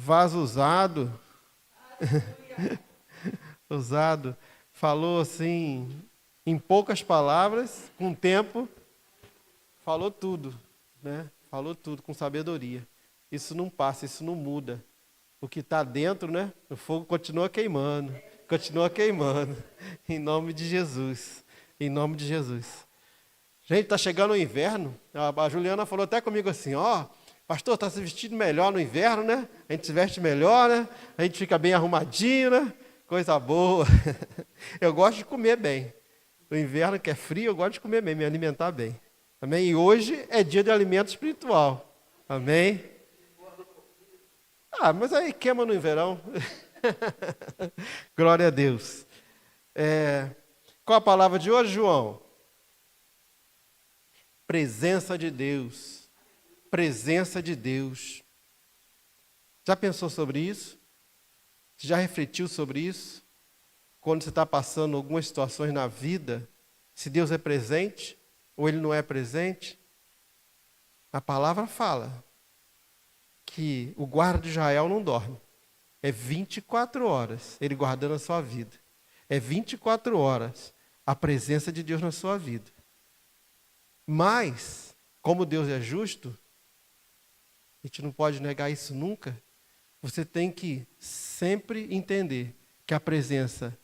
vaso usado, usado, falou assim, em poucas palavras, com tempo, falou tudo, né? Falou tudo com sabedoria. Isso não passa, isso não muda. O que está dentro, né? O fogo continua queimando, em nome de Jesus, em nome de Jesus. Gente, está chegando o inverno, a Juliana falou até comigo assim, ó, pastor, está se vestindo melhor no inverno, né? A gente se veste melhor, né? A gente fica bem arrumadinho, né? Coisa boa. Eu gosto de comer bem. No inverno que é frio, eu gosto de comer bem, me alimentar bem. Amém? E hoje é dia de alimento espiritual. Amém? Ah, mas aí queima no verão. Glória a Deus. Qual a palavra de hoje, João? Presença de Deus. Presença de Deus. Já pensou sobre isso? Já refletiu sobre isso? Quando você está passando algumas situações na vida, se Deus é presente ou Ele não é presente? A palavra fala que o guarda de Israel não dorme. É 24 horas Ele guardando a sua vida. É 24 horas a presença de Deus na sua vida. Mas, como Deus é justo, a gente não pode negar isso nunca, você tem que sempre entender que a presença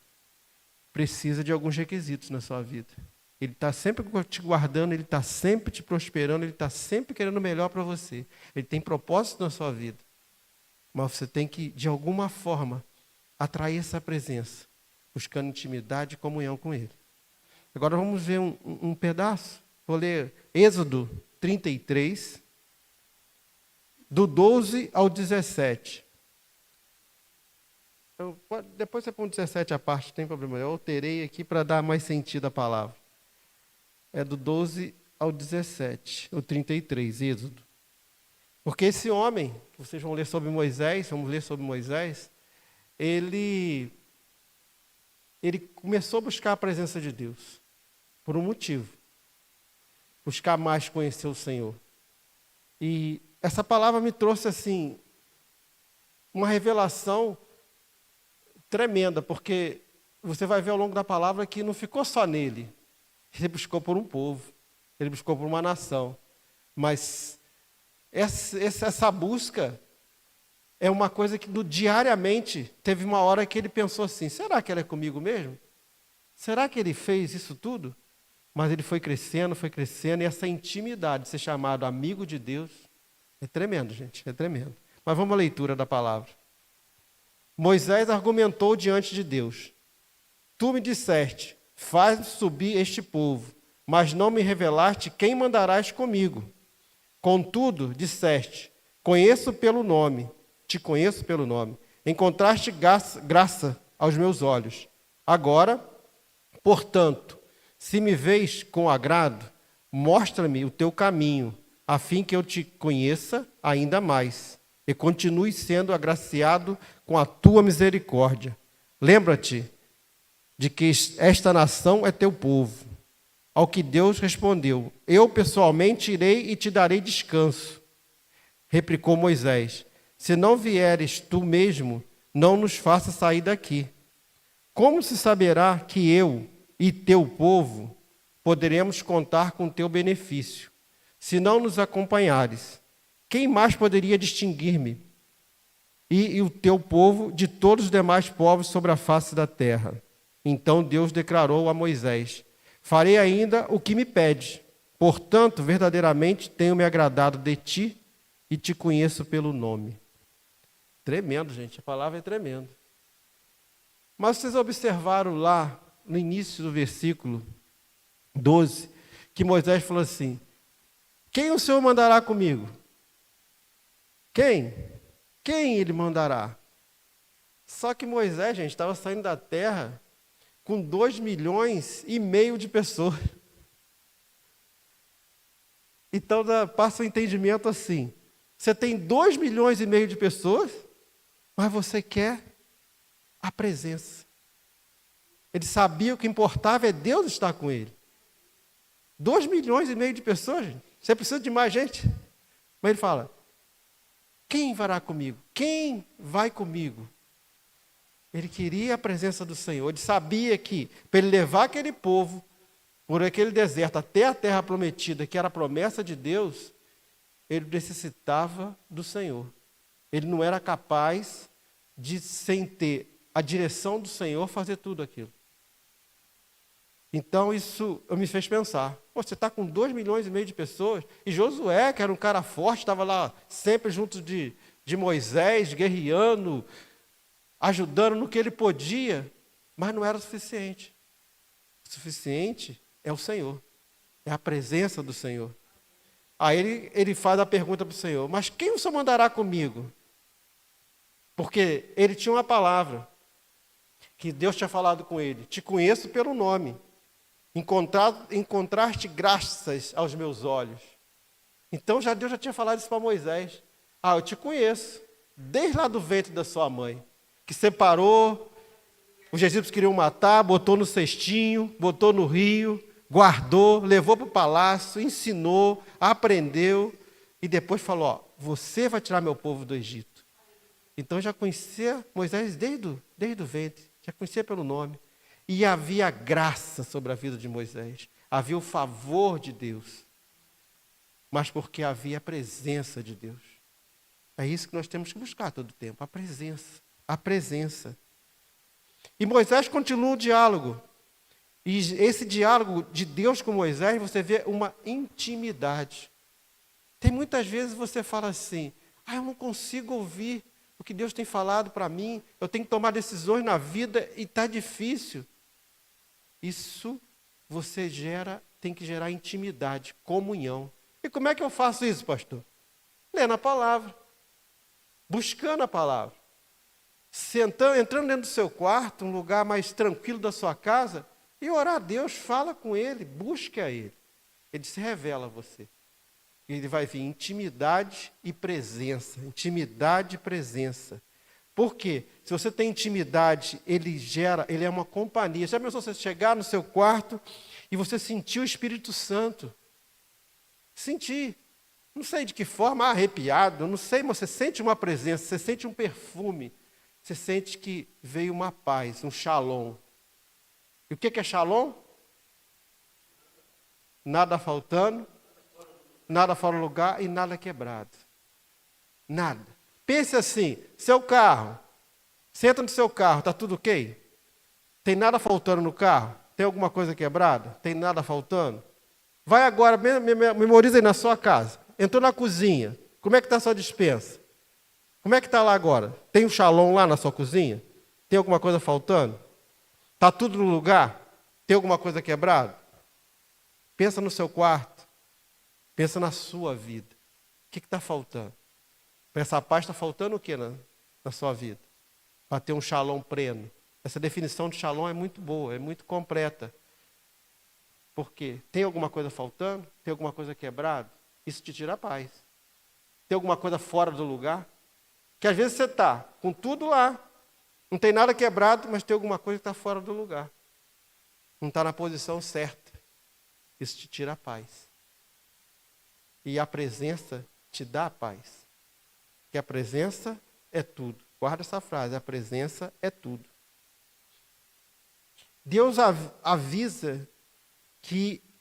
precisa de alguns requisitos na sua vida. Ele está sempre te guardando, Ele está sempre te prosperando, Ele está sempre querendo o melhor para você. Ele tem propósito na sua vida. Mas você tem que, de alguma forma, atrair essa presença, buscando intimidade e comunhão com Ele. Agora vamos ver um pedaço. Vou ler Êxodo 33, do 12 ao 17. Depois você põe o 17 à parte, não tem problema. Eu alterei aqui para dar mais sentido à palavra. É do 12 ao 17, o 33, Êxodo. Porque esse homem, que vocês vão ler sobre Moisés, ele começou a buscar a presença de Deus, por um motivo. Buscar mais conhecer o Senhor. E essa palavra me trouxe, assim, uma revelação tremenda, porque você vai ver ao longo da palavra que não ficou só nele. Ele buscou por um povo, ele buscou por uma nação. Mas essa busca é uma coisa que diariamente teve uma hora que ele pensou assim, será que ela é comigo mesmo? Será que ele fez isso tudo? Mas ele foi crescendo, e essa intimidade de ser chamado amigo de Deus é tremendo, gente, é tremendo. Mas vamos à leitura da palavra. Moisés argumentou diante de Deus. Tu me disseste, faz subir este povo, mas não me revelaste quem mandarás comigo. Contudo, disseste, te conheço pelo nome. Encontraste graça aos meus olhos. Agora, portanto, se me vês com agrado, mostra-me o teu caminho, a fim que eu te conheça ainda mais e continue sendo agraciado com a tua misericórdia. Lembra-te de que esta nação é teu povo. Ao que Deus respondeu, eu pessoalmente irei e te darei descanso. Replicou Moisés, se não vieres tu mesmo, não nos faça sair daqui. Como se saberá que eu e teu povo poderemos contar com teu benefício? Se não nos acompanhares, quem mais poderia distinguir-me e o teu povo de todos os demais povos sobre a face da terra? Então Deus declarou a Moisés, farei ainda o que me pede. Portanto, verdadeiramente tenho me agradado de ti e te conheço pelo nome. Tremendo, gente, a palavra é tremenda. Mas vocês observaram lá, no início do versículo 12, que Moisés falou assim, quem o Senhor mandará comigo? Quem? Quem ele mandará? Só que Moisés, gente, estava saindo da terra com 2,5 milhões de pessoas. Então, passa o entendimento assim, você tem 2,5 milhões de pessoas, mas você quer a presença. Ele sabia que o que importava é Deus estar com ele. 2,5 milhões de pessoas, gente. Você precisa de mais gente. Mas ele fala, Quem vai comigo? Quem vai comigo? Ele queria a presença do Senhor. Ele sabia que, para ele levar aquele povo por aquele deserto até a terra prometida, que era a promessa de Deus, ele necessitava do Senhor. Ele não era capaz de, sem ter a direção do Senhor, fazer tudo aquilo. Então isso me fez pensar, você está com 2,5 milhões de pessoas, e Josué, que era um cara forte, estava lá sempre junto de Moisés, guerreando, ajudando no que ele podia, mas não era o suficiente. O suficiente é o Senhor, é a presença do Senhor. Aí ele faz a pergunta para o Senhor, mas quem o Senhor mandará comigo? Porque ele tinha uma palavra, que Deus tinha falado com ele, te conheço pelo nome, encontraste graças aos meus olhos. Então Deus já tinha falado isso para Moisés. Eu te conheço, desde lá do ventre da sua mãe, que separou, os egípcios queriam matar, botou no cestinho, botou no rio, guardou, levou para o palácio, ensinou, aprendeu, e depois falou, você vai tirar meu povo do Egito. Então já conhecia Moisés desde o ventre, já conhecia pelo nome. E havia graça sobre a vida de Moisés, havia o favor de Deus, mas porque havia a presença de Deus. É isso que nós temos que buscar todo o tempo, a presença, a presença. E Moisés continua o diálogo, e esse diálogo de Deus com Moisés, você vê uma intimidade. Tem muitas vezes você fala assim, eu não consigo ouvir o que Deus tem falado para mim, eu tenho que tomar decisões na vida e está difícil. Isso tem que gerar intimidade, comunhão. E como é que eu faço isso, pastor? Lendo a palavra, buscando a palavra, entrando dentro do seu quarto, um lugar mais tranquilo da sua casa, e orar a Deus, fala com Ele, busque a Ele. Ele se revela a você. Ele vai vir intimidade e presença. Intimidade e presença. Por quê? Se você tem intimidade, ele é uma companhia. Já pensou você chegar no seu quarto e você sentir o Espírito Santo? Sentir. Não sei de que forma, arrepiado, não sei, mas você sente uma presença, você sente um perfume. Você sente que veio uma paz, um shalom. E o que é shalom? Nada faltando, nada fora do lugar e nada quebrado. Nada. Pense assim, seu carro, senta no seu carro, está tudo ok? Tem nada faltando no carro? Tem alguma coisa quebrada? Tem nada faltando? Vai agora, memoriza aí na sua casa. Entrou na cozinha, como é que está a sua despensa? Como é que está lá agora? Tem um shalom lá na sua cozinha? Tem alguma coisa faltando? Está tudo no lugar? Tem alguma coisa quebrada? Pensa no seu quarto. Pensa na sua vida. O que está faltando? Para essa paz está faltando o que na sua vida? Para ter um shalom pleno. Essa definição de shalom é muito boa, é muito completa. Por quê? Tem alguma coisa faltando? Tem alguma coisa quebrada? Isso te tira a paz. Tem alguma coisa fora do lugar? Que às vezes você está com tudo lá, não tem nada quebrado, mas tem alguma coisa que está fora do lugar. Não está na posição certa. Isso te tira a paz. E a presença te dá a paz. Que a presença é tudo. Guarda essa frase, a presença é tudo. Deus avisa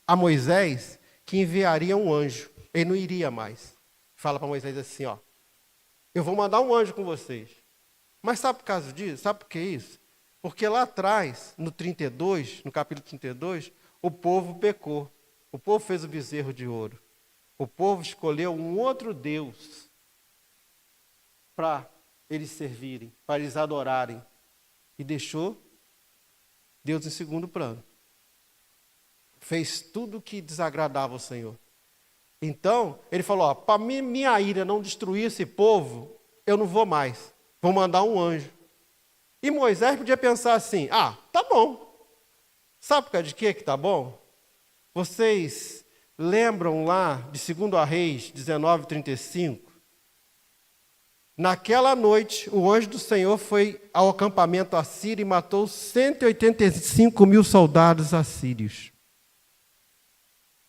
a Moisés que enviaria um anjo. Ele não iria mais. Fala para Moisés assim, eu vou mandar um anjo com vocês. Mas sabe por causa disso? Sabe por que isso? Porque lá atrás, no capítulo 32, o povo pecou. O povo fez o bezerro de ouro. O povo escolheu um outro Deus para eles servirem, para eles adorarem. E deixou Deus em segundo plano. Fez tudo o que desagradava ao Senhor. Então, ele falou, para minha ira não destruir esse povo, eu não vou mais. Vou mandar um anjo. E Moisés podia pensar assim, tá bom. Sabe por causa de quê que tá bom? Vocês lembram lá de 2 Reis 19:35? Naquela noite, o anjo do Senhor foi ao acampamento assírio e matou 185 mil soldados assírios.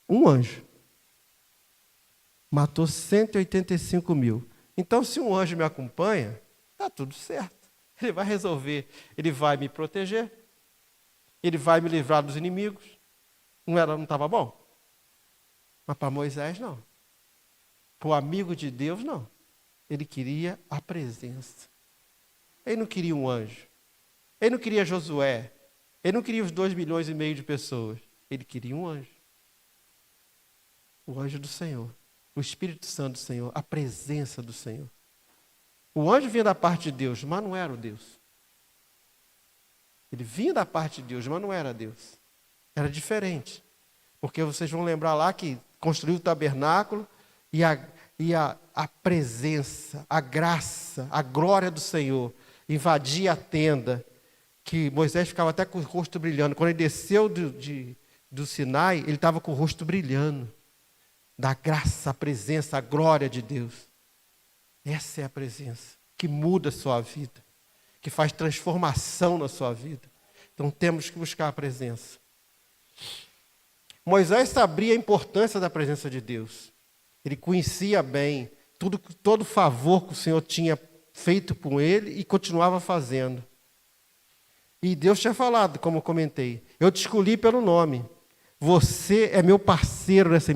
Um anjo. Matou 185 mil. Então, se um anjo me acompanha, está tudo certo. Ele vai resolver, ele vai me proteger, ele vai me livrar dos inimigos. Não estava bom? Mas para Moisés, não. Para o amigo de Deus, não. Ele queria a presença. Ele não queria um anjo. Ele não queria Josué. Ele não queria os 2,5 milhões de pessoas. Ele queria um anjo. O anjo do Senhor. O Espírito Santo do Senhor. A presença do Senhor. O anjo vinha da parte de Deus, mas não era o Deus. Ele vinha da parte de Deus, mas não era Deus. Era diferente. Porque vocês vão lembrar lá que construiu o tabernáculo e a presença, a graça, a glória do Senhor invadia a tenda, que Moisés ficava até com o rosto brilhando. Quando ele desceu do Sinai, ele estava com o rosto brilhando. Da graça, a presença, a glória de Deus. Essa é a presença que muda a sua vida, que faz transformação na sua vida. Então temos que buscar a presença. Moisés sabia a importância da presença de Deus. Ele conhecia bem todo o favor que o Senhor tinha feito com ele e continuava fazendo. E Deus tinha falado, como eu comentei, eu te escolhi pelo nome. Você é meu parceiro nessa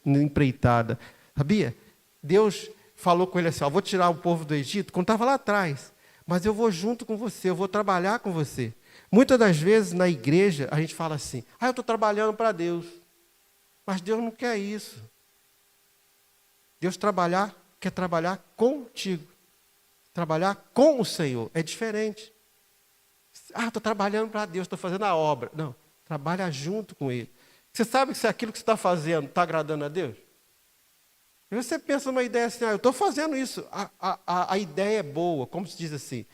empreitada. Sabia? Deus falou com ele assim, vou tirar o povo do Egito, quando estava lá atrás, mas eu vou junto com você, eu vou trabalhar com você. Muitas das vezes na igreja a gente fala assim, eu estou trabalhando para Deus. Mas Deus não quer isso. Deus quer trabalhar contigo. Trabalhar com o Senhor. É diferente. Estou trabalhando para Deus, estou fazendo a obra. Não, trabalha junto com Ele. Você sabe se aquilo que você está fazendo está agradando a Deus? E você pensa numa ideia assim, eu estou fazendo isso. A ideia é boa, como se diz assim,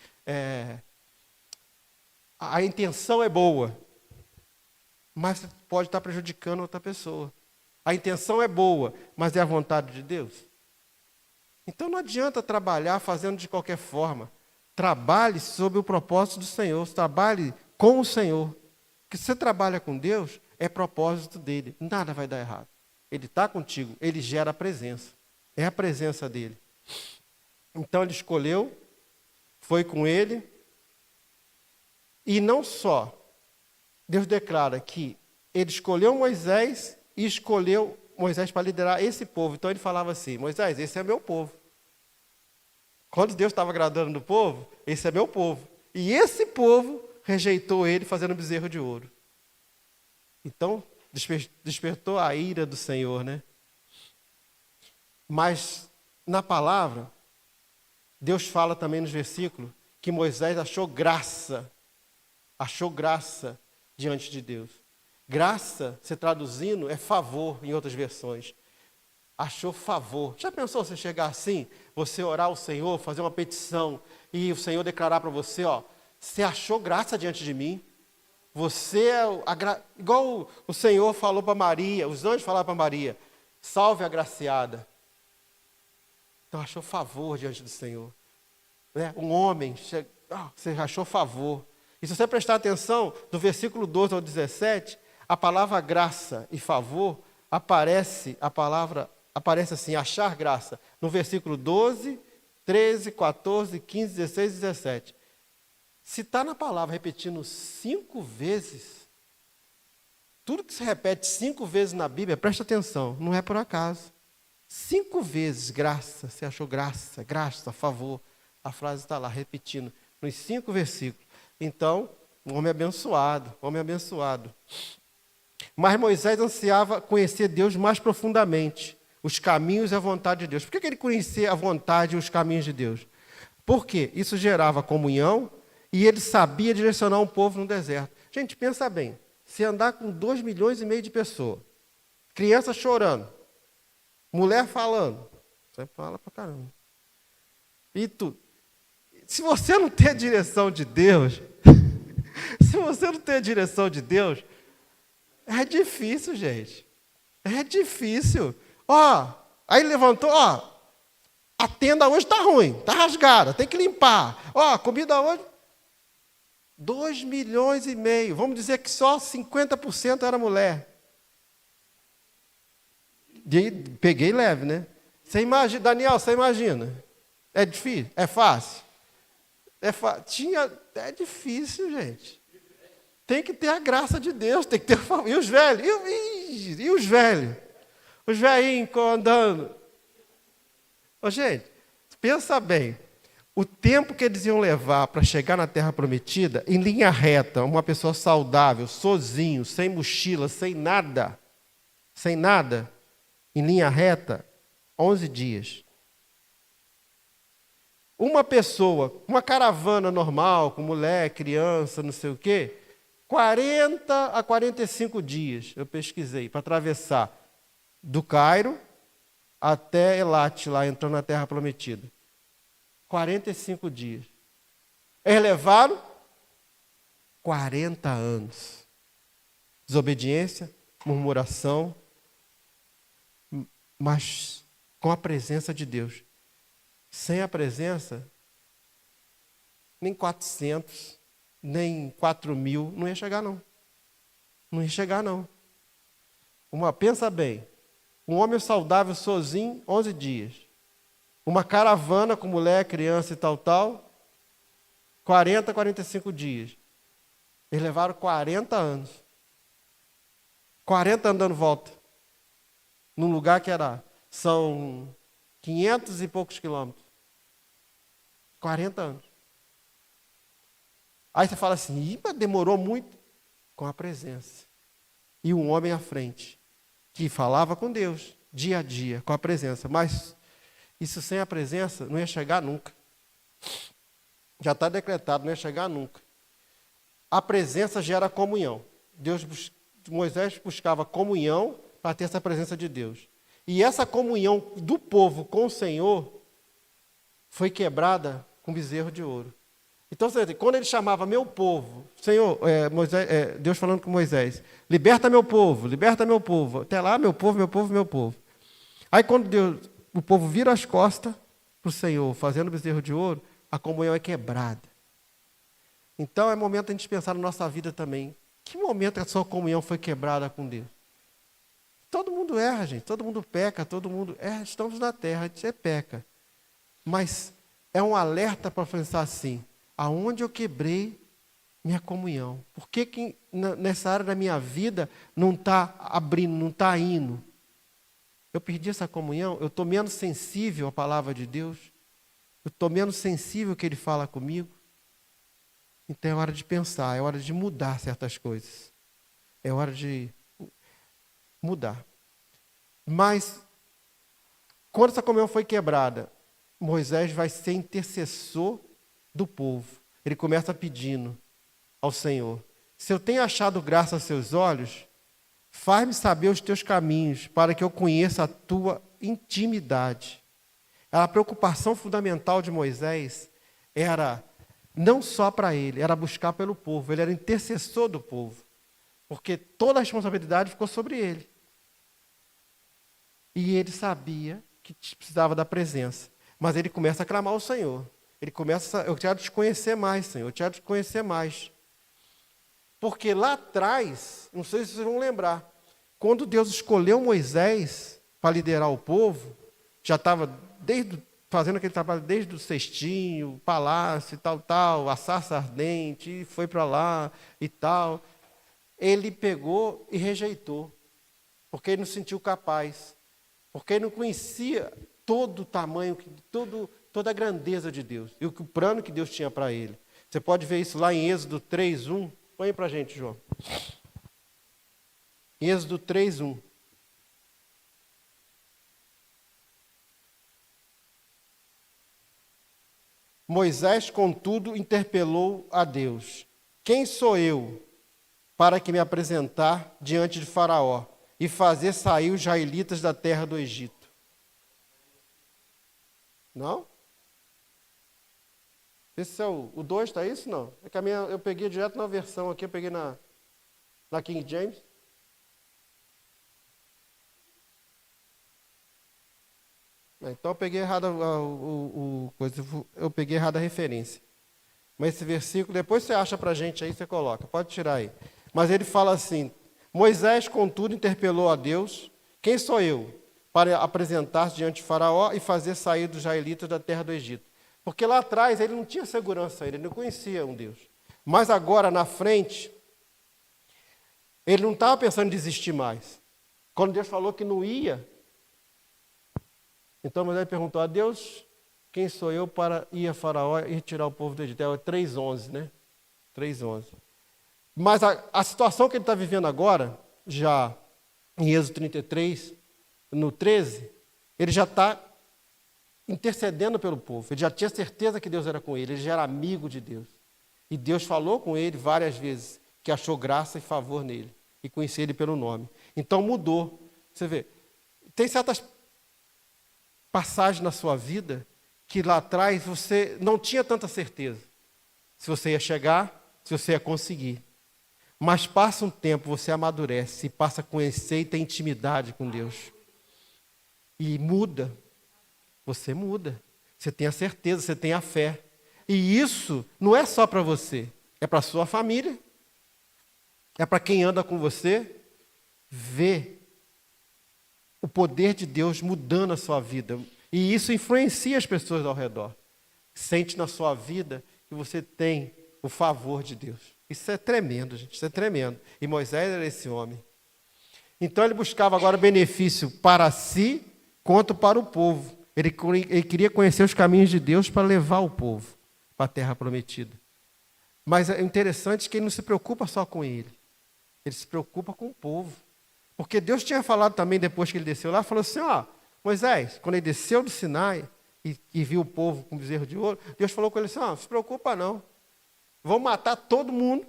a intenção é boa, mas você pode estar prejudicando outra pessoa. A intenção é boa, mas é a vontade de Deus? Então não adianta trabalhar fazendo de qualquer forma. Trabalhe sob o propósito do Senhor, trabalhe com o Senhor. Porque se você trabalha com Deus, é propósito dele, nada vai dar errado. Ele está contigo, ele gera a presença. É a presença dele. Então ele escolheu, foi com ele. E não só, Deus declara que ele escolheu Moisés e escolheu Moisés para liderar esse povo. Então ele falava assim, Moisés, esse é meu povo. Quando Deus estava agradando do povo, esse é meu povo. E esse povo rejeitou ele fazendo bezerro de ouro. Então, despertou a ira do Senhor, né? Mas, na palavra, Deus fala também nos versículos que Moisés achou graça diante de Deus. Graça, se traduzindo, é favor, em outras versões. Achou favor. Já pensou você chegar assim, você orar ao Senhor, fazer uma petição, e o Senhor declarar para você, você achou graça diante de mim? Você é igual o Senhor falou para Maria, os anjos falaram para Maria, salve a agraciada. Então achou favor diante do Senhor. Né? Um homem, você achou favor. E se você prestar atenção, do versículo 12 ao 17, a palavra graça e favor aparece assim, achar graça, no versículo 12, 13, 14, 15, 16 e 17. Se está na palavra repetindo 5 vezes, tudo que se repete 5 vezes na Bíblia, presta atenção, não é por acaso. 5 vezes graça, você achou graça, favor. A frase está lá, repetindo, nos 5 versículos. Então, um homem abençoado. Mas Moisés ansiava conhecer Deus mais profundamente, os caminhos e a vontade de Deus. Por que ele conhecia a vontade e os caminhos de Deus? Porque isso gerava comunhão e ele sabia direcionar um povo no deserto. Gente, pensa bem, se andar com 2,5 milhões de pessoas, criança chorando, mulher falando, você fala pra caramba. E tudo. Se você não tem a direção de Deus, é difícil, gente. É difícil. Aí levantou, a tenda hoje está ruim, está rasgada, tem que limpar. A comida hoje, 2,5 milhões. Vamos dizer que só 50% era mulher. Peguei leve, né? Você imagina, Daniel, você imagina. É difícil? É fácil? É difícil, gente. Tem que ter a graça de Deus, tem que ter. E os velhos? E os velhos? Os velhinhos andando. Ô, gente, pensa bem. O tempo que eles iam levar para chegar na Terra Prometida, em linha reta, uma pessoa saudável, sozinho, sem mochila, sem nada, em linha reta, 11 dias. Uma pessoa, uma caravana normal, com mulher, criança, não sei o quê, 40 a 45 dias, eu pesquisei, para atravessar do Cairo até Elat, lá entrando na Terra Prometida. 45 dias. Eles levaram 40 anos. Desobediência, murmuração, mas com a presença de Deus. Sem a presença, nem 400, nem 4.000, não ia chegar não. Não ia chegar não. Pensa bem, um homem saudável sozinho, 11 dias. Uma caravana com mulher, criança e tal, 40, 45 dias. Eles levaram 40 anos. 40 anos dando volta. Num lugar que são 500 e poucos quilômetros. 40 anos. Aí você fala assim, mas demorou muito. Com a presença. E um homem à frente, que falava com Deus, dia a dia, com a presença. Mas isso sem a presença não ia chegar nunca. Já está decretado, não ia chegar nunca. A presença gera comunhão. Moisés buscava comunhão para ter essa presença de Deus. E essa comunhão do povo com o Senhor foi quebrada com bezerro de ouro. Então, quando ele chamava meu povo, Senhor, Deus falando com Moisés, liberta meu povo, até lá meu povo, meu povo, meu povo. Aí quando o povo vira as costas para o Senhor, fazendo bezerro de ouro, a comunhão é quebrada. Então é momento de a gente pensar na nossa vida também. Que momento a sua comunhão foi quebrada com Deus? Todo mundo erra, gente, todo mundo peca, todo mundo erra, estamos na terra, a gente peca. Mas é um alerta para pensar assim, aonde eu quebrei minha comunhão? Por que nessa área da minha vida não está abrindo, não está indo? Eu perdi essa comunhão, eu estou menos sensível à palavra de Deus, eu estou menos sensível ao que Ele fala comigo. Então é hora de pensar, é hora de mudar certas coisas. É hora de mudar. Mas, quando essa comunhão foi quebrada, Moisés vai ser intercessor do povo. Ele começa pedindo ao Senhor, se eu tenho achado graça aos seus olhos, faz-me saber os teus caminhos, para que eu conheça a tua intimidade. A preocupação fundamental de Moisés era não só para ele, era buscar pelo povo. Ele era intercessor do povo, porque toda a responsabilidade ficou sobre ele. E ele sabia que precisava da presença. Mas ele começa a clamar ao Senhor. Ele começa, eu quero te conhecer mais, Senhor, eu quero te conhecer mais. Porque lá atrás, não sei se vocês vão lembrar, quando Deus escolheu Moisés para liderar o povo, já estava fazendo aquele trabalho desde o cestinho, o palácio, tal, a sarça ardente, foi para lá e tal. Ele pegou e rejeitou, porque ele não se sentiu capaz, porque ele não conhecia todo o tamanho, toda a grandeza de Deus e o plano que Deus tinha para ele. Você pode ver isso lá em Êxodo 3:1. Põe para a gente, João. Êxodo 3:1. Moisés, contudo, interpelou a Deus: quem sou eu para que me apresentar diante de Faraó e fazer sair os israelitas da terra do Egito? Não? Esse é o 2, está isso? Não. É que eu peguei direto na versão aqui, eu peguei na King James. Então eu peguei errado eu peguei errado a referência. Mas esse versículo, depois você acha para a gente aí, você coloca, pode tirar aí. Mas ele fala assim, Moisés, contudo, interpelou a Deus, quem sou eu para apresentar-se diante de Faraó e fazer sair dos israelitas da terra do Egito. Porque lá atrás ele não tinha segurança, ele não conhecia um Deus. Mas agora, na frente, ele não estava pensando em desistir mais. Quando Deus falou que não ia, então Moisés perguntou a Deus, quem sou eu para ir a Faraó e retirar o povo do Egito? É 3:11, né? 3:11. Mas a situação que ele está vivendo agora, já em Êxodo 33, no 13, ele já está intercedendo pelo povo. Ele já tinha certeza que Deus era com ele já era amigo de Deus. E Deus falou com ele várias vezes, que achou graça e favor nele, e conhecia ele pelo nome. Então mudou. Você vê, tem certas passagens na sua vida que lá atrás você não tinha tanta certeza se você ia chegar, se você ia conseguir. Mas passa um tempo, você amadurece, e passa a conhecer e ter intimidade com Deus. E muda. Você muda. Você tem a certeza, você tem a fé. E isso não é só para você, é para a sua família. É para quem anda com você, ver o poder de Deus mudando a sua vida. E isso influencia as pessoas ao redor. Sente na sua vida que você tem o favor de Deus. Isso é tremendo, gente, isso é tremendo. E Moisés era esse homem. Então ele buscava agora benefício para si, quanto para o povo. Ele queria conhecer os caminhos de Deus para levar o povo para a terra prometida. Mas é interessante que ele não se preocupa só com ele. Ele se preocupa com o povo. Porque Deus tinha falado também, depois que ele desceu lá, falou assim, Moisés, quando ele desceu do Sinai e viu o povo com bezerro de ouro, Deus falou com ele assim, não se preocupa não. Vou matar todo mundo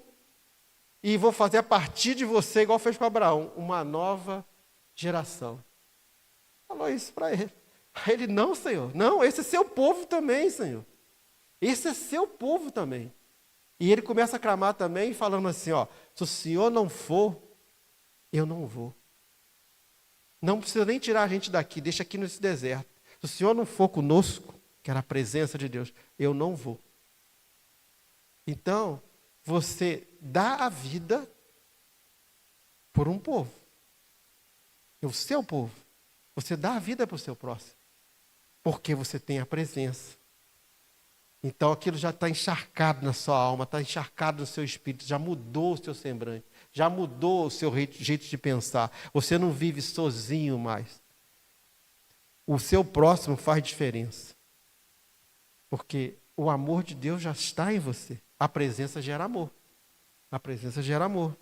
e vou fazer a partir de você, igual fez com Abraão, uma nova geração. Falou isso para ele. Ele, não, Senhor. Não, esse é seu povo também, Senhor. Esse é seu povo também. E ele começa a clamar também, falando assim, se o Senhor não for, eu não vou. Não precisa nem tirar a gente daqui, deixa aqui nesse deserto. Se o Senhor não for conosco, que era a presença de Deus, eu não vou. Então, você dá a vida por um povo. É o seu povo. Você dá a vida para o seu próximo. Porque você tem a presença. Então aquilo já está encharcado na sua alma, está encharcado no seu espírito, já mudou o seu semblante, já mudou o seu jeito de pensar. Você não vive sozinho mais. O seu próximo faz diferença. Porque o amor de Deus já está em você. A presença gera amor. A presença gera amor.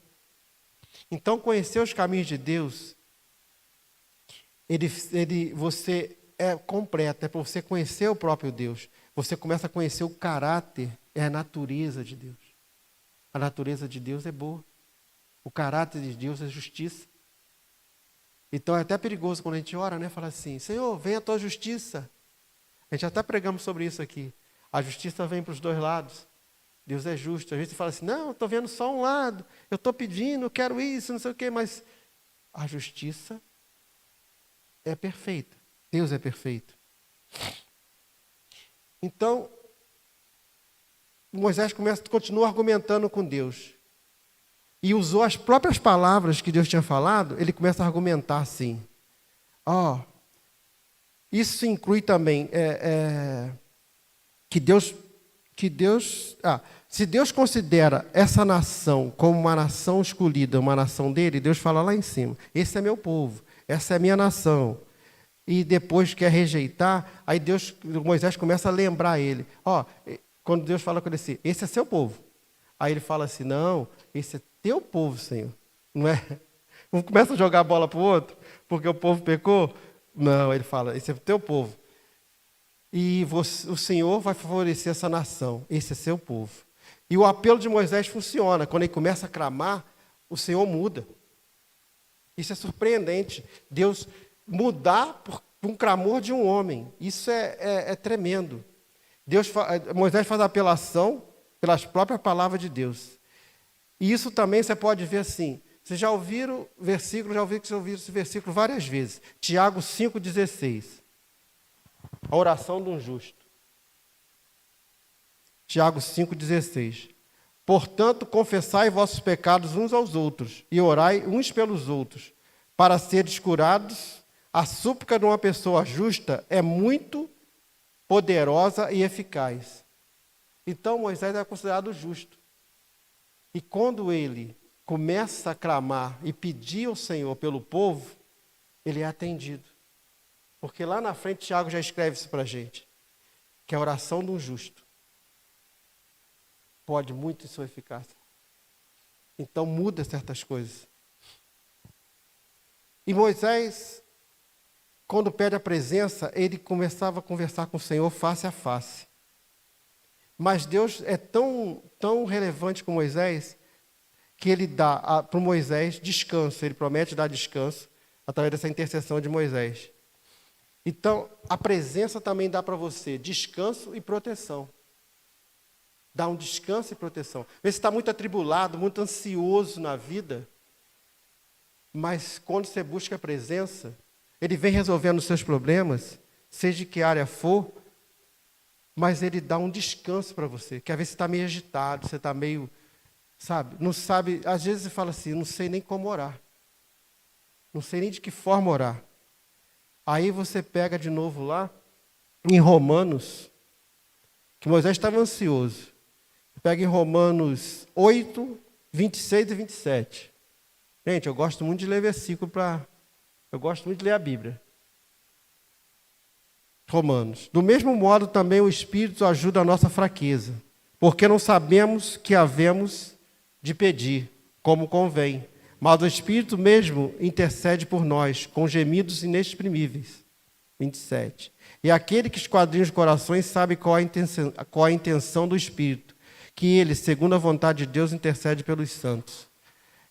Então, conhecer os caminhos de Deus, você é completo, é para você conhecer o próprio Deus. Você começa a conhecer o caráter, é a natureza de Deus. A natureza de Deus é boa. O caráter de Deus é justiça. Então é até perigoso quando a gente ora, né? Fala assim, Senhor, venha a tua justiça. A gente até pregamos sobre isso aqui. A justiça vem para os dois lados. Deus é justo. A gente fala assim, não, eu estou vendo só um lado. Eu estou pedindo, eu quero isso, não sei o quê. Mas a justiça é perfeita. Deus é perfeito. Então, Moisés continua argumentando com Deus. E usou as próprias palavras que Deus tinha falado, ele começa a argumentar assim. Isso inclui também se Deus considera essa nação como uma nação escolhida, uma nação dele, Deus fala lá em cima, esse é meu povo, essa é a minha nação. E depois quer rejeitar, aí Moisés começa a lembrar ele. Quando Deus fala com ele assim, esse é seu povo. Aí ele fala assim, não, esse é teu povo, Senhor. Não é? Não começa a jogar a bola para o outro, porque o povo pecou. Não, ele fala, esse é teu povo. E o Senhor vai favorecer essa nação, esse é seu povo. E o apelo de Moisés funciona. Quando ele começa a clamar, o Senhor muda. Isso é surpreendente. Deus mudar por um clamor de um homem. Isso é tremendo. Moisés faz a apelação pelas próprias palavras de Deus. E isso também você pode ver assim. Vocês já ouviram esse versículo várias vezes. Tiago 5,16. A oração de um justo. Tiago 5,16. Portanto, confessai vossos pecados uns aos outros, e orai uns pelos outros, para seres curados. A súplica de uma pessoa justa é muito poderosa e eficaz. Então Moisés é considerado justo. E quando ele começa a clamar e pedir ao Senhor pelo povo, ele é atendido. Porque lá na frente Tiago já escreve isso para a gente, que a oração de um justo pode muito em sua eficácia. Então muda certas coisas. E Moisés, quando pede a presença, ele começava a conversar com o Senhor face a face. Mas Deus é tão relevante com Moisés, que ele dá para Moisés descanso, ele promete dar descanso através dessa intercessão de Moisés. Então, a presença também dá para você descanso e proteção. Dá um descanso e proteção. Às vezes você está muito atribulado, muito ansioso na vida, mas quando você busca a presença, ele vem resolvendo os seus problemas, seja de que área for, mas ele dá um descanso para você, que às vezes você está meio agitado, você está meio, não sabe, às vezes você fala assim, não sei nem como orar, não sei nem de que forma orar. Aí você pega de novo lá, em Romanos, que Moisés estava ansioso, pega em Romanos 8, 26 e 27. Gente, eu gosto muito de ler versículo eu gosto muito de ler a Bíblia. Romanos. Do mesmo modo também o Espírito ajuda a nossa fraqueza, porque não sabemos que havemos de pedir, como convém. Mas o Espírito mesmo intercede por nós, com gemidos inexprimíveis. 27. E aquele que esquadrinha os corações sabe qual a intenção do Espírito, que ele, segundo a vontade de Deus, intercede pelos santos.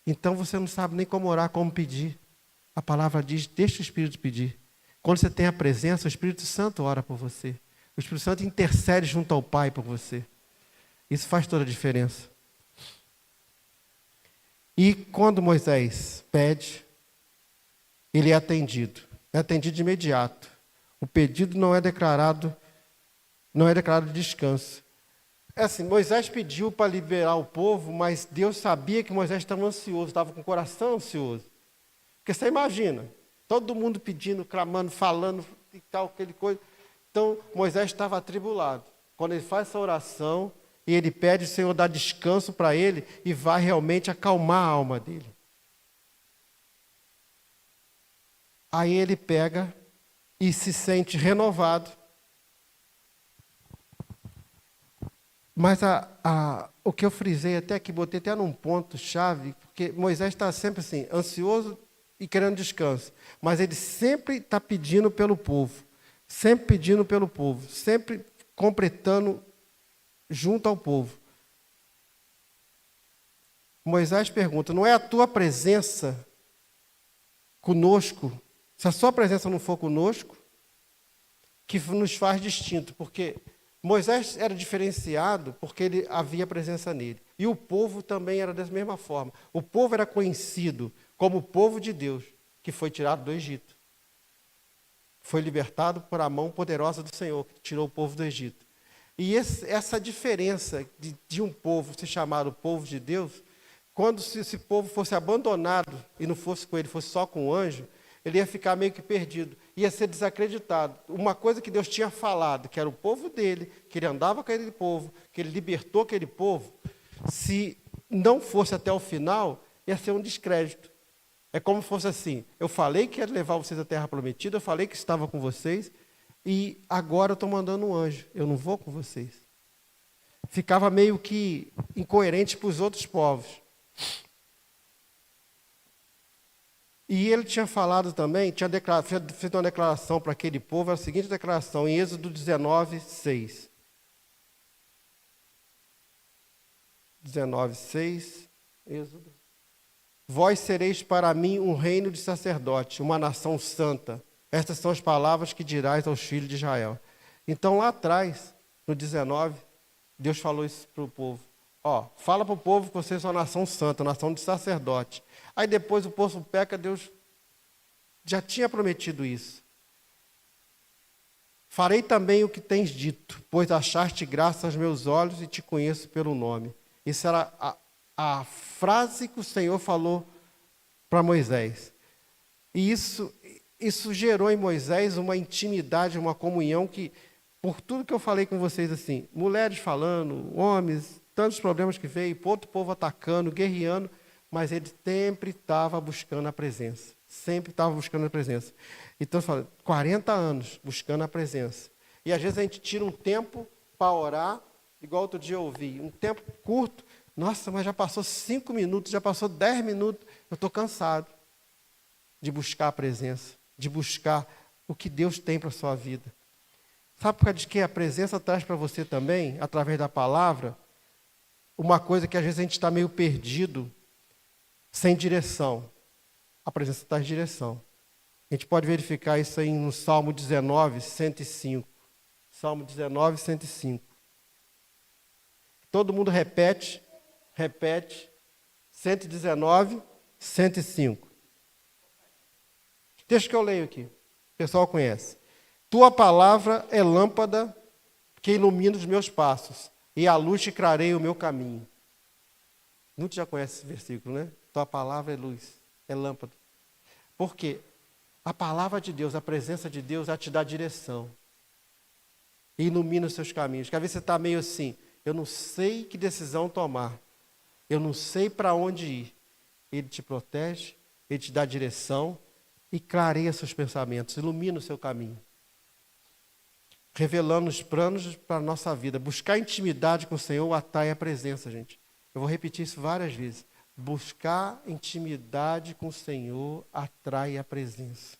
Então você não sabe nem como orar, como pedir. A palavra diz, deixa o Espírito pedir. Quando você tem a presença, o Espírito Santo ora por você. O Espírito Santo intercede junto ao Pai por você. Isso faz toda a diferença. E quando Moisés pede, ele é atendido. É atendido de imediato. O pedido não é declarado de descanso. É assim, Moisés pediu para liberar o povo, mas Deus sabia que Moisés estava ansioso, estava com o coração ansioso. Porque você imagina, todo mundo pedindo, clamando, falando e tal, aquele coisa. Então, Moisés estava atribulado. Quando ele faz essa oração, e ele pede o Senhor dar descanso para ele, e vai realmente acalmar a alma dele. Aí ele pega e se sente renovado. Mas o que eu frisei até aqui, botei até num ponto-chave, porque Moisés está sempre assim, ansioso e querendo descanso. Mas ele sempre está pedindo pelo povo. Sempre pedindo pelo povo. Sempre completando junto ao povo. Moisés pergunta, não é a tua presença conosco, se a sua presença não for conosco, que nos faz distinto, porque Moisés era diferenciado porque ele havia presença nele. E o povo também era da mesma forma. O povo era conhecido como o povo de Deus, que foi tirado do Egito. Foi libertado por a mão poderosa do Senhor, que tirou o povo do Egito. E essa diferença de um povo se chamar o povo de Deus, quando esse povo fosse abandonado e não fosse com ele, fosse só com o anjo, ele ia ficar meio que perdido, ia ser desacreditado. Uma coisa que Deus tinha falado, que era o povo dele, que ele andava com aquele povo, que ele libertou aquele povo, se não fosse até o final, ia ser um descrédito. É como se fosse assim, eu falei que ia levar vocês à terra prometida, eu falei que estava com vocês, e agora eu estou mandando um anjo, eu não vou com vocês. Ficava meio que incoerente para os outros povos. E ele tinha falado também, tinha feito uma declaração para aquele povo, a seguinte declaração, em Êxodo 19, 6. 19, 6, Êxodo. Vós sereis para mim um reino de sacerdote, uma nação santa. Estas são as palavras que dirás aos filhos de Israel. Então, lá atrás, no 19, Deus falou isso para o povo. Fala para o povo que vocês são uma nação santa, uma nação de sacerdote. Aí depois o povo peca, Deus já tinha prometido isso. Farei também o que tens dito, pois achaste graça aos meus olhos e te conheço pelo nome. Isso era a frase que o Senhor falou para Moisés. E isso gerou em Moisés uma intimidade, uma comunhão que, por tudo que eu falei com vocês assim, mulheres falando, homens, tantos problemas que veio, outro povo atacando, guerreando, mas ele sempre estava buscando a presença. Sempre estava buscando a presença. Então, eu falo, 40 anos buscando a presença. E às vezes a gente tira um tempo para orar, igual outro dia eu ouvi, um tempo curto. Nossa, mas já passou 5 minutos, já passou 10 minutos. Eu estou cansado de buscar a presença, de buscar o que Deus tem para a sua vida. Sabe por causa de que a presença traz para você também, através da palavra, uma coisa que às vezes a gente está meio perdido, sem direção. A presença traz direção. A gente pode verificar isso aí no Salmo 19, 105. Salmo 19, 105. Todo mundo repete. 119, 105. Texto que eu leio aqui. O pessoal conhece. Tua palavra é lâmpada que ilumina os meus passos, e a luz te clareia o meu caminho. Muitos já conhecem esse versículo, né? Tua palavra é luz, é lâmpada. Por quê? A palavra de Deus, a presença de Deus, ela te dá direção. E ilumina os seus caminhos. Porque às vezes você está meio assim, eu não sei que decisão tomar. Eu não sei para onde ir. Ele te protege, ele te dá direção e clareia seus pensamentos, ilumina o seu caminho. Revelando os planos para a nossa vida. Buscar intimidade com o Senhor atrai a presença, gente. Eu vou repetir isso várias vezes. Buscar intimidade com o Senhor atrai a presença.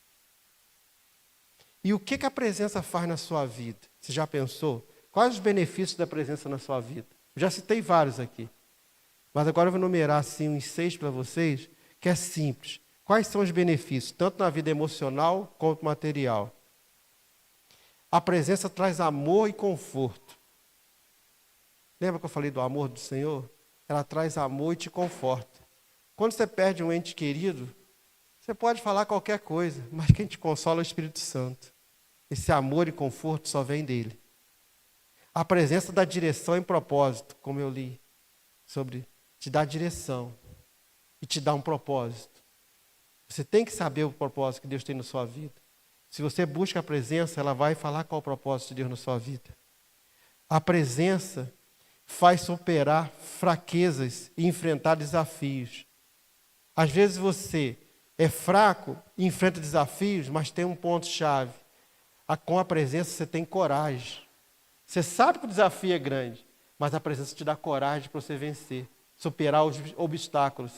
E o que a presença faz na sua vida? Você já pensou? Quais os benefícios da presença na sua vida? Eu já citei vários aqui. Mas agora eu vou numerar assim uns 6 para vocês, que é simples. Quais são os benefícios, tanto na vida emocional quanto material? A presença traz amor e conforto. Lembra que eu falei do amor do Senhor? Ela traz amor e te conforta. Quando você perde um ente querido, você pode falar qualquer coisa, mas quem te consola é o Espírito Santo. Esse amor e conforto só vem dele. A presença dá direção e propósito, como eu li, sobre te dar direção e te dar um propósito. Você tem que saber o propósito que Deus tem na sua vida. Se você busca a presença, ela vai falar qual é o propósito de Deus na sua vida. A presença faz superar fraquezas e enfrentar desafios. Às vezes você é fraco e enfrenta desafios, mas tem um ponto-chave. Com a presença você tem coragem. Você sabe que o desafio é grande, mas a presença te dá coragem para você vencer, superar os obstáculos.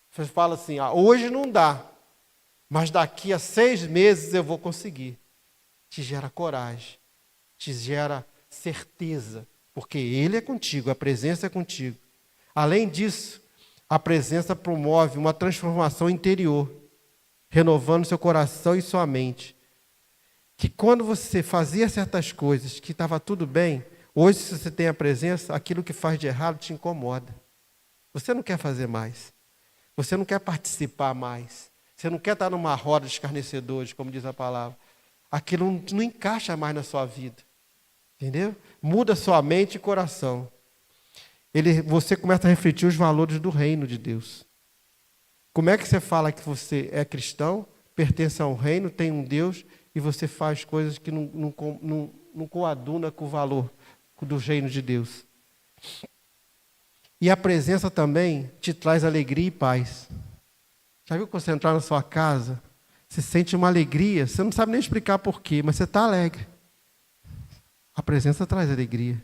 Você fala assim, hoje não dá, mas daqui a 6 meses eu vou conseguir. Te gera coragem, te gera certeza, porque Ele é contigo, a presença é contigo. Além disso, a presença promove uma transformação interior, renovando seu coração e sua mente. Que quando você fazia certas coisas, que estava tudo bem, hoje, se você tem a presença, aquilo que faz de errado te incomoda. Você não quer fazer mais. Você não quer participar mais. Você não quer estar numa roda de escarnecedores, como diz a palavra. Aquilo não encaixa mais na sua vida. Entendeu? Muda sua mente e coração. Você começa a refletir os valores do reino de Deus. Como é que você fala que você é cristão, pertence a um reino, tem um Deus, e você faz coisas que não coaduna com o valor do reino de Deus? E a presença também te traz alegria e paz. Já viu que você entrar na sua casa, você sente uma alegria, você não sabe nem explicar porquê, mas você está alegre. A presença traz alegria.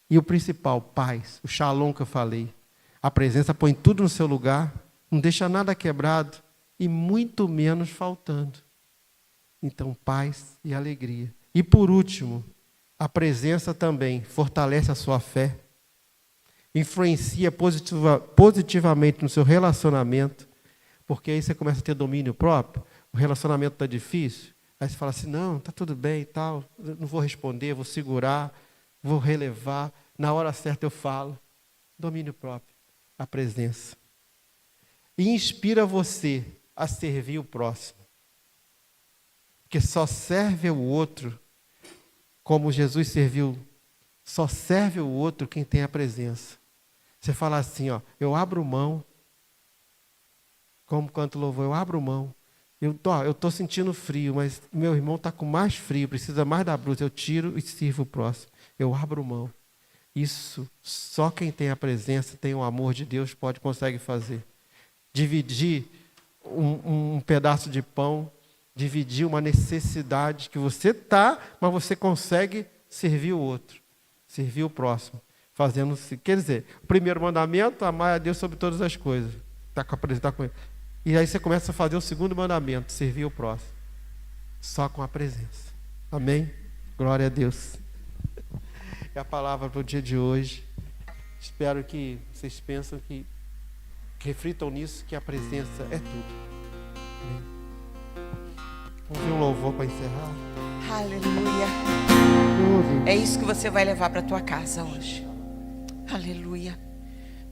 E o principal, paz, o shalom que eu falei. A presença põe tudo no seu lugar, não deixa nada quebrado e muito menos faltando. Então, paz e alegria. E por último, a presença também fortalece a sua fé, influencia positivamente no seu relacionamento, porque aí você começa a ter domínio próprio, o relacionamento está difícil, aí você fala assim, não, está tudo bem e tal, não vou responder, vou segurar, vou relevar, na hora certa eu falo. Domínio próprio, a presença. E inspira você a servir o próximo. Porque só serve o outro como Jesus serviu. Só serve o outro quem tem a presença. Você fala assim, eu abro mão, como canto louvor, eu abro mão Eu estou sentindo frio, mas meu irmão está com mais frio, precisa mais da blusa. Eu tiro e sirvo o próximo. Eu abro mão. Isso, só quem tem a presença, tem o amor de Deus, consegue fazer. Dividir um pedaço de pão, dividir uma necessidade que você está, mas você consegue servir o outro, servir o próximo. Quer dizer, o primeiro mandamento, amar a Deus sobre todas as coisas. Apresentar com ele. E aí você começa a fazer o segundo mandamento, servir o próximo. Só com a presença. Amém? Glória a Deus. É a palavra para o dia de hoje. Espero que vocês pensem que reflitam nisso, que a presença é tudo. Amém? Vamos ver um louvor para encerrar. Aleluia. É isso que você vai levar para a tua casa hoje. Aleluia.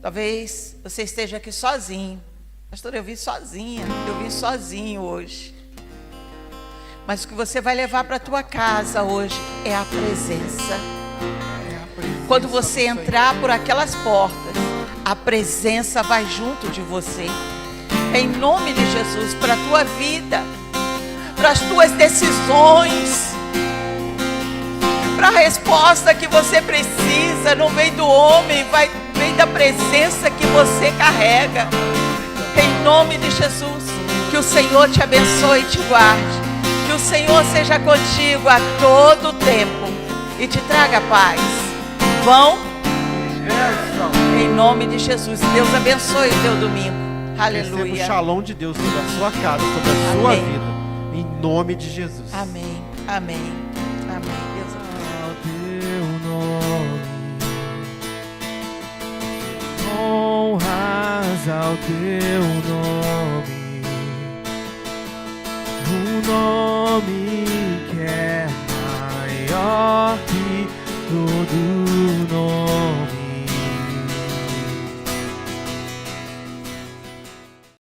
Talvez você esteja aqui sozinho. Pastor, eu vim sozinha. Eu vim sozinho hoje. Mas o que você vai levar para a tua casa hoje é a presença. Quando você entrar por aquelas portas, a presença vai junto de você. Em nome de Jesus, para a tua vida, para as tuas decisões, para a resposta que você precisa, não vem do homem, vem da presença que você carrega. Em nome de Jesus, que o Senhor te abençoe e te guarde. Que o Senhor seja contigo a todo tempo e te traga paz. Vão? Em nome de Jesus. Deus abençoe o teu domingo. Aleluia. Receba o shalom de Deus sobre a sua casa, sobre a sua vida. Em nome de Jesus. Amém. Amém. Amém. Deus honras ao teu nome, um nome que é maior que todo nome.